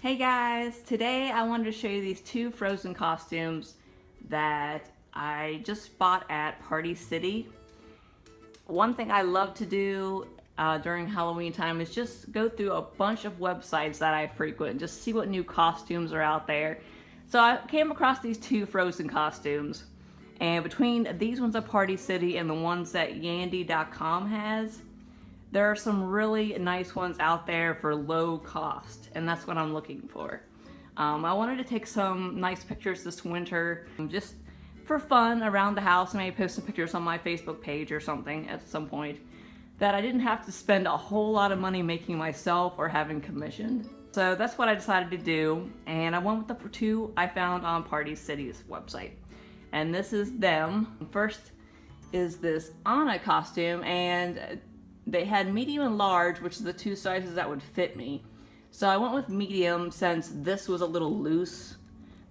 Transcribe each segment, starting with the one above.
Hey guys, today I wanted to show you these two Frozen costumes that I just bought at Party City. One thing I love to do during Halloween time is just go through a bunch of websites that I frequent, just see what new costumes are out there. So I came across these two Frozen costumes, and between these ones at Party City and the ones that Yandy.com has, there are some really nice ones out there for low cost, and that's what I'm looking for. I wanted to take some nice pictures this winter, just for fun around the house. Maybe post some pictures on my Facebook page or something at some point that I didn't have to spend a whole lot of money making myself or having commissioned. So that's what I decided to do, and I went with the two I found on Party City's website. And this is them. First is this Ona costume, and they had medium and large, which is the two sizes that would fit me. So I went with medium since this was a little loose.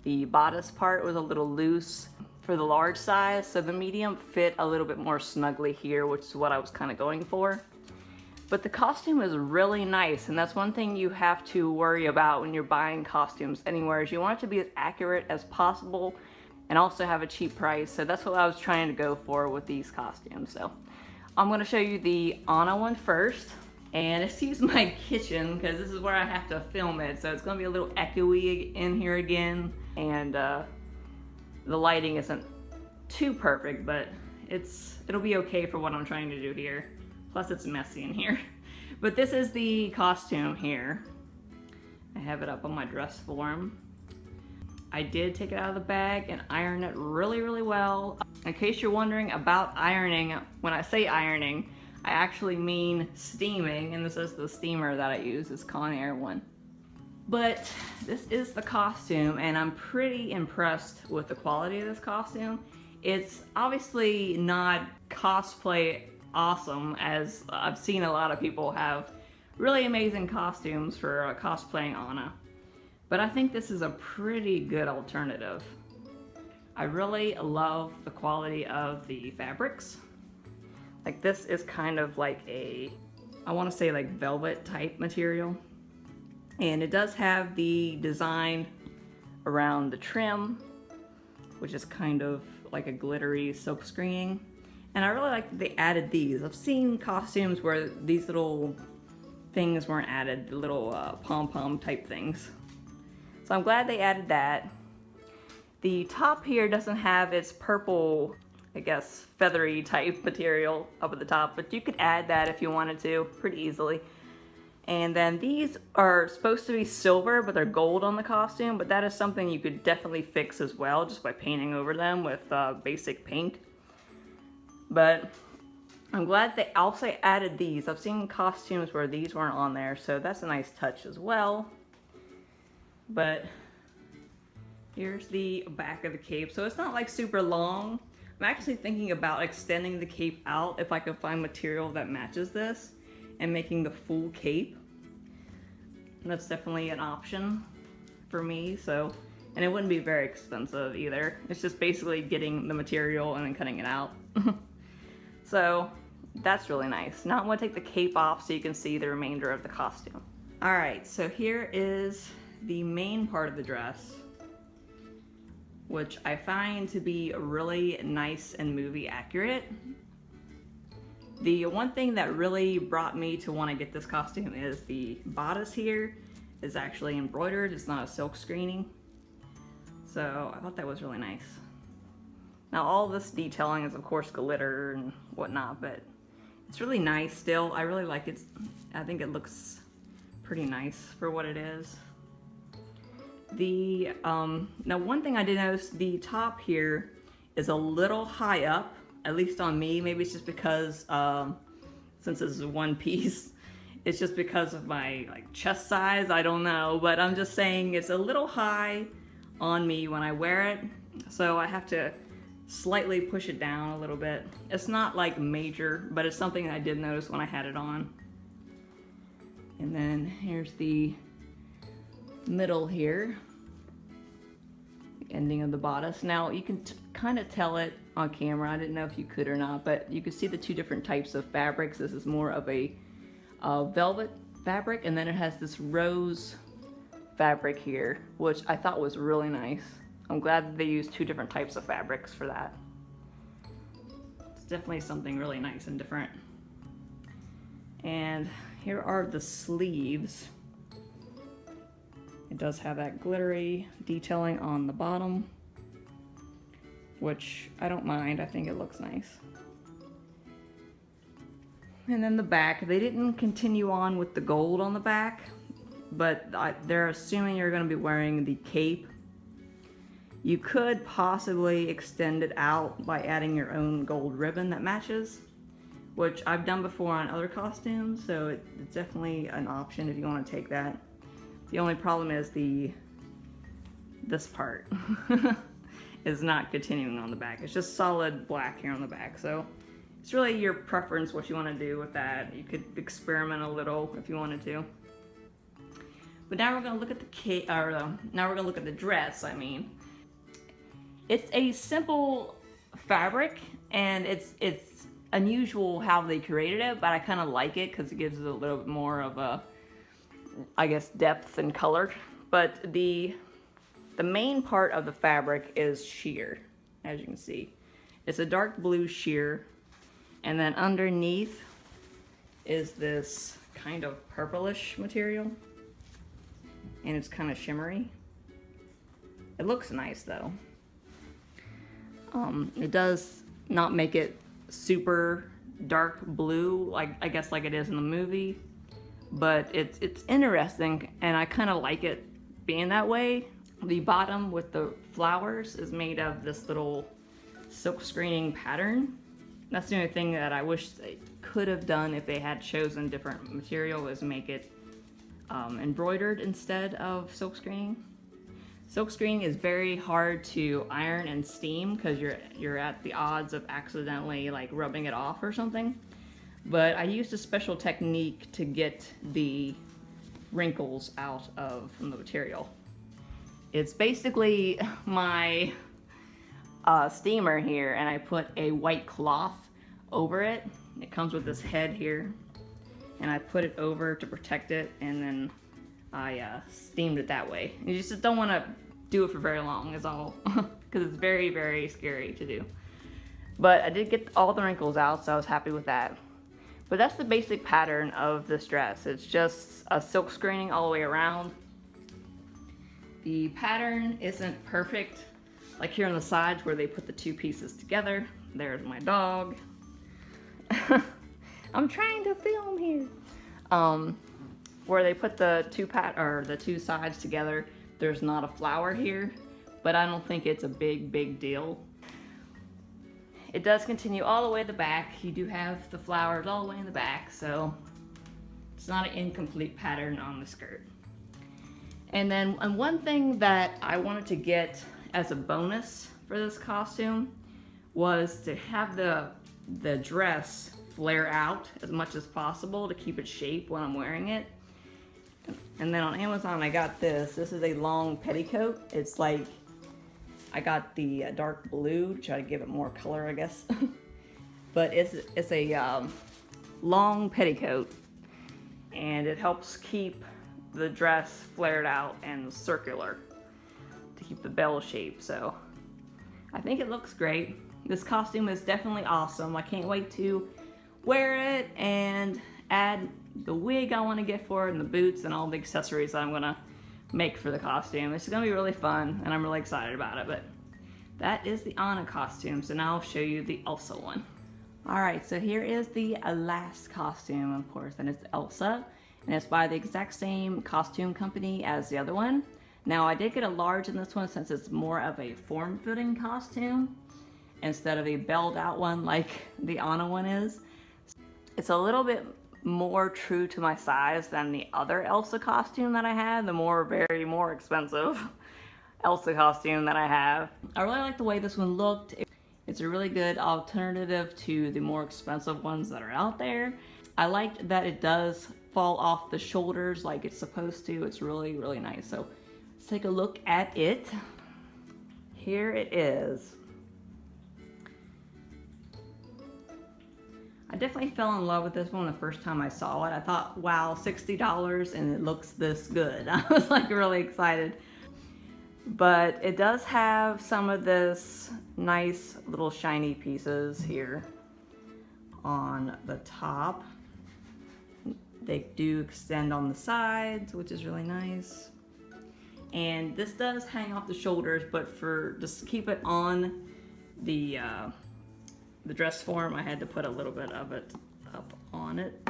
The bodice part was a little loose for the large size, so the medium fit a little bit more snugly here, which is what I was kind of going for. But the costume is really nice, and that's one thing you have to worry about when you're buying costumes anywhere, is you want it to be as accurate as possible and also have a cheap price. So that's what I was trying to go for with these costumes. So I'm going to show you the Ona one first, and excuse my kitchen because this is where I have to film it, so it's going to be a little echoey in here again, and the lighting isn't too perfect, but it'll be okay for what I'm trying to do here. Plus it's messy in here. But this is the costume here. I have it up on my dress form. I did take it out of the bag and iron it really well. In case you're wondering about ironing, when I say ironing, I actually mean steaming, and this is the steamer that I use, this Conair one. But this is the costume, and I'm pretty impressed with the quality of this costume. It's obviously not cosplay awesome, as I've seen a lot of people have really amazing costumes for cosplaying Anna. But I think this is a pretty good alternative. I really love the quality of the fabrics. Like, this is kind of like I want to say like velvet type material. And it does have the design around the trim, which is kind of like a glittery silk screening. And I really like that they added these. I've seen costumes where these little things weren't added, the little pom-pom type things. So I'm glad they added that. The top here doesn't have its purple, I guess, feathery type material up at the top, but you could add that if you wanted to, pretty easily. And then these are supposed to be silver, but they're gold on the costume, but that is something you could definitely fix as well, just by painting over them with basic paint. But I'm glad they also added these. I've seen costumes where these weren't on there, so that's a nice touch as well. But here's the back of the cape. So it's not like super long. I'm actually thinking about extending the cape out if I can find material that matches this and making the full cape. And that's definitely an option for me. So, and it wouldn't be very expensive either. It's just basically getting the material and then cutting it out. So that's really nice. Now I'm going to take the cape off so you can see the remainder of the costume. Alright, so here is the main part of the dress, which I find to be really nice and movie accurate. The one thing that really brought me to want to get this costume is the bodice here is actually embroidered. It's not a silk screening. So I thought that was really nice. Now all this detailing is of course glitter and whatnot, but it's really nice still. I really like it. I think it looks pretty nice for what it is. Now one thing I did notice, the top here is a little high up, at least on me. Maybe it's just because, since this is one piece, it's just because of my chest size, I don't know. But I'm just saying it's a little high on me when I wear it, so I have to slightly push it down a little bit. It's not like major, but it's something I did notice when I had it on. And then here's the middle here, the ending of the bodice. Now you can kind of tell it on camera. I didn't know if you could or not, but you can see the two different types of fabrics. This is more of a velvet fabric, and then it has this rose fabric here, which I thought was really nice. I'm glad that they used two different types of fabrics for that. It's definitely something really nice and different. And here are the sleeves. It does have that glittery detailing on the bottom, which I don't mind. I think it looks nice. And then the back, they didn't continue on with the gold on the back, but they're assuming you're going to be wearing the cape. You could possibly extend it out by adding your own gold ribbon that matches, which I've done before on other costumes, so it's definitely an option if you want to take that. The only problem is this part is not continuing on the back. It's just solid black here on the back, so it's really your preference what you want to do with that. You could experiment a little if you wanted to. But now we're going to look at now we're going to look at the dress. I mean, it's a simple fabric, and it's unusual how they created it, but I kind of like it because it gives it a little bit more of a, I guess, depth and color. But the main part of the fabric is sheer, as you can see. It's a dark blue sheer, and then underneath is this kind of purplish material, and it's kind of shimmery. It looks nice though. It does not make it super dark blue, like I guess like it is in the movie, but it's interesting, and I kind of like it being that way. The bottom with the flowers is made of this little silk screening pattern. That's the only thing that I wish they could have done if they had chosen different material, is make it embroidered instead of silk screening. Silk screening is very hard to iron and steam because you're at the odds of accidentally like rubbing it off or something. But I used a special technique to get the wrinkles out from the material. It's basically my steamer here, and I put a white cloth over it. It comes with this head here, and I put it over to protect it, and then I steamed it that way. You just don't want to do it for very long is all, because it's very, very scary to do. But I did get all the wrinkles out, so I was happy with that. But that's the basic pattern of this dress. It's just a silk screening all the way around. The pattern isn't perfect, like here on the sides where they put the two pieces together. There's my dog. I'm trying to film here. Where they put the two sides together, there's not a flower here, but I don't think it's a big deal. It does continue all the way to the back. You do have the flowers all the way in the back, so it's not an incomplete pattern on the skirt. And then one thing that I wanted to get as a bonus for this costume was to have the dress flare out as much as possible to keep its shape when I'm wearing it. And then on Amazon I got this. This is a long petticoat. It's like, I got the dark blue to try to give it more color, I guess. But it's a long petticoat, and it helps keep the dress flared out and circular to keep the bell shape. So I think it looks great. This costume is definitely awesome. I can't wait to wear it and add the wig I want to get for it, and the boots, and all the accessories that I'm gonna make for the costume. It's gonna be really fun, and I'm really excited about it. But that is the Ona costume, so now I'll show you the Elsa one. Alright, so here is the last costume, of course, and it's Elsa, and it's by the exact same costume company as the other one. Now I did get a large in this one since it's more of a form-fitting costume instead of a belled out one like the Ona one is. It's a little bit more true to my size than the other Elsa costume that I had, the more expensive Elsa costume that I have. I really like the way this one looked. It's a really good alternative to the more expensive ones that are out there. I liked that it does fall off the shoulders like it's supposed to. It's really, really nice. So let's take a look at it. Here it is. I definitely fell in love with this one the first time I saw it. I thought, wow, $60 and it looks this good. I was like really excited. But it does have some of this nice little shiny pieces here on the top. They do extend on the sides, which is really nice. And this does hang off the shoulders, but for just keep it on the dress form, I had to put a little bit of it up on it.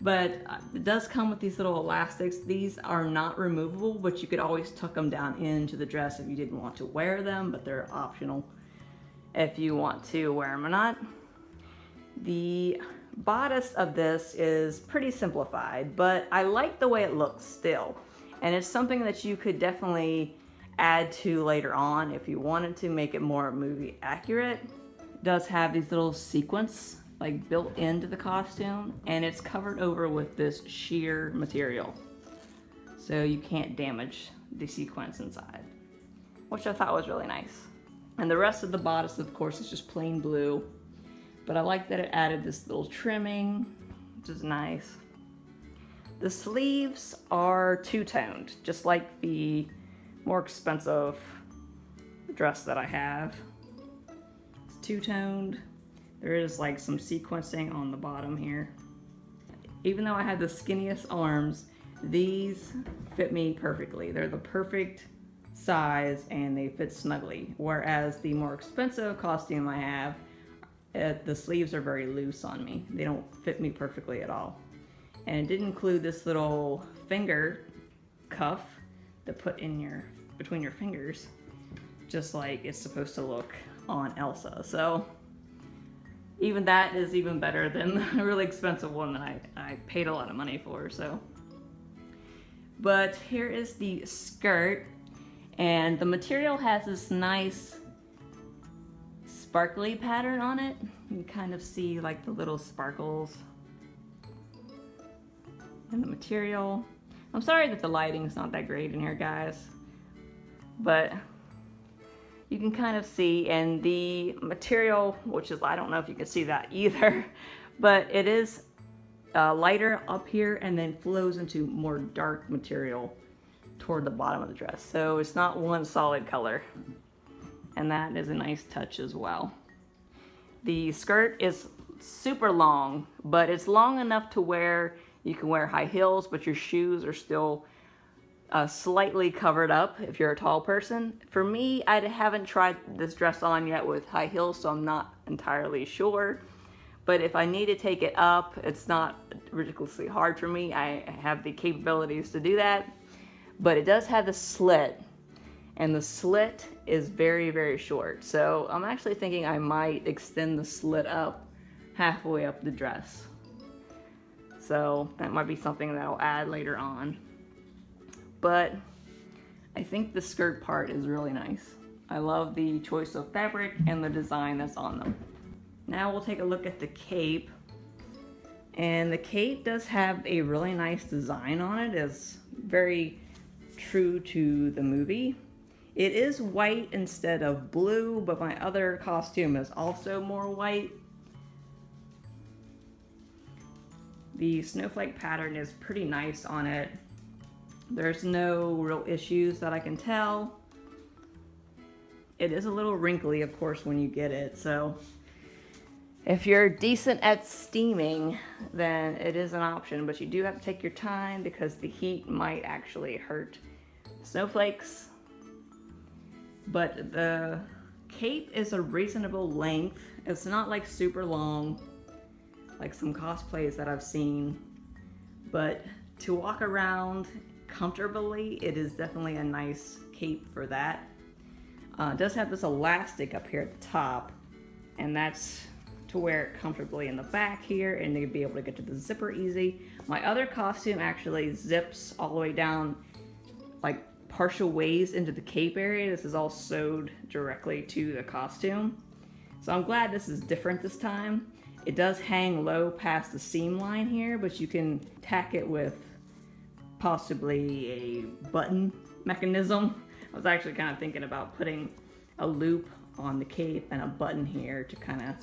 But it does come with these little elastics. These are not removable, but you could always tuck them down into the dress if you didn't want to wear them, but they're optional if you want to wear them or not. The bodice of this is pretty simplified, but I like the way it looks still. And it's something that you could definitely add to later on if you wanted to make it more movie accurate. It does have these little sequins like built into the costume, and it's covered over with this sheer material, so you can't damage the sequins inside, which I thought was really nice. And the rest of the bodice, of course, is just plain blue, but I like that it added this little trimming, which is nice. The sleeves are two-toned, just like the more expensive dress that I have. It's two-toned. There is like some sequencing on the bottom here. Even though I have the skinniest arms, these fit me perfectly. They're the perfect size and they fit snugly. Whereas the more expensive costume I have, the sleeves are very loose on me. They don't fit me perfectly at all. And it did include this little finger cuff to put in between your fingers, just like it's supposed to look on Elsa. So even that is even better than the really expensive one that I paid a lot of money for. So, but here is the skirt, and the material has this nice sparkly pattern on it. You can kind of see like the little sparkles in the material. I'm sorry that the lighting's not that great in here, guys, but you can kind of see, and the material, which is, I don't know if you can see that either, but it is lighter up here and then flows into more dark material toward the bottom of the dress. So it's not one solid color, and that is a nice touch as well. The skirt is super long, but it's long enough to where you can wear high heels, but your shoes are still slightly covered up if you're a tall person. For me, I haven't tried this dress on yet with high heels, so I'm not entirely sure. But if I need to take it up, it's not ridiculously hard for me. I have the capabilities to do that. But it does have the slit, and the slit is very, very short. So I'm actually thinking I might extend the slit up halfway up the dress. So that might be something that I'll add later on. But I think the skirt part is really nice. I love the choice of fabric and the design that's on them. Now we'll take a look at the cape. And the cape does have a really nice design on it. It's very true to the movie. It is white instead of blue, but my other costume is also more white. The snowflake pattern is pretty nice on it. There's no real issues that I can tell. It is a little wrinkly, of course, when you get it, so if you're decent at steaming, then it is an option, but you do have to take your time because the heat might actually hurt snowflakes. But the cape is a reasonable length. It's not like super long, like some cosplays that I've seen, but to walk around comfortably, it is definitely a nice cape for that. It does have this elastic up here at the top, and that's to wear it comfortably in the back here, and you'll be able to get to the zipper easy. My other costume actually zips all the way down, like partial ways into the cape area. This is all sewed directly to the costume. So I'm glad this is different this time. It does hang low past the seam line here, but you can tack it with possibly a button mechanism. I was actually kind of thinking about putting a loop on the cape and a button here to kind of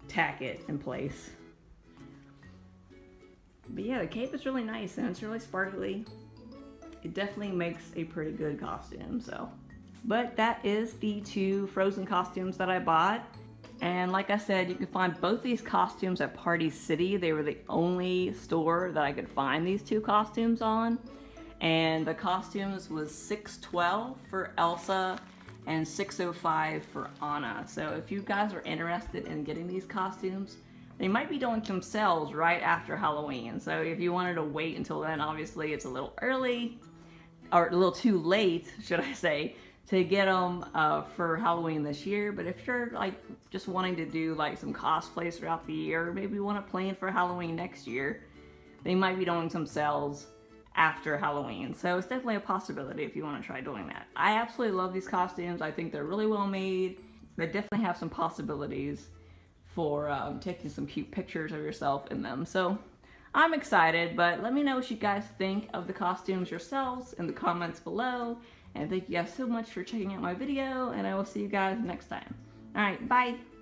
tack it in place. But yeah, the cape is really nice and it's really sparkly. It definitely makes a pretty good costume, so. But that is the 2 Frozen costumes that I bought. And like I said, you can find both these costumes at Party City. They were the only store that I could find these 2 costumes on. And the costumes was $6.12 for Elsa and $6.05 for Anna. So if you guys are interested in getting these costumes, they might be doing some sales right after Halloween. So if you wanted to wait until then, obviously it's a little early, or a little too late, should I say, to get them for Halloween this year. But if you're like just wanting to do like some cosplays throughout the year, maybe you want to plan for Halloween next year, they might be doing some sales after Halloween. So it's definitely a possibility if you want to try doing that. I absolutely love these costumes. I think they're really well made. They definitely have some possibilities for taking some cute pictures of yourself in them. So I'm excited, but let me know what you guys think of the costumes yourselves in the comments below. And thank you guys so much for checking out my video, and I will see you guys next time. Alright, bye!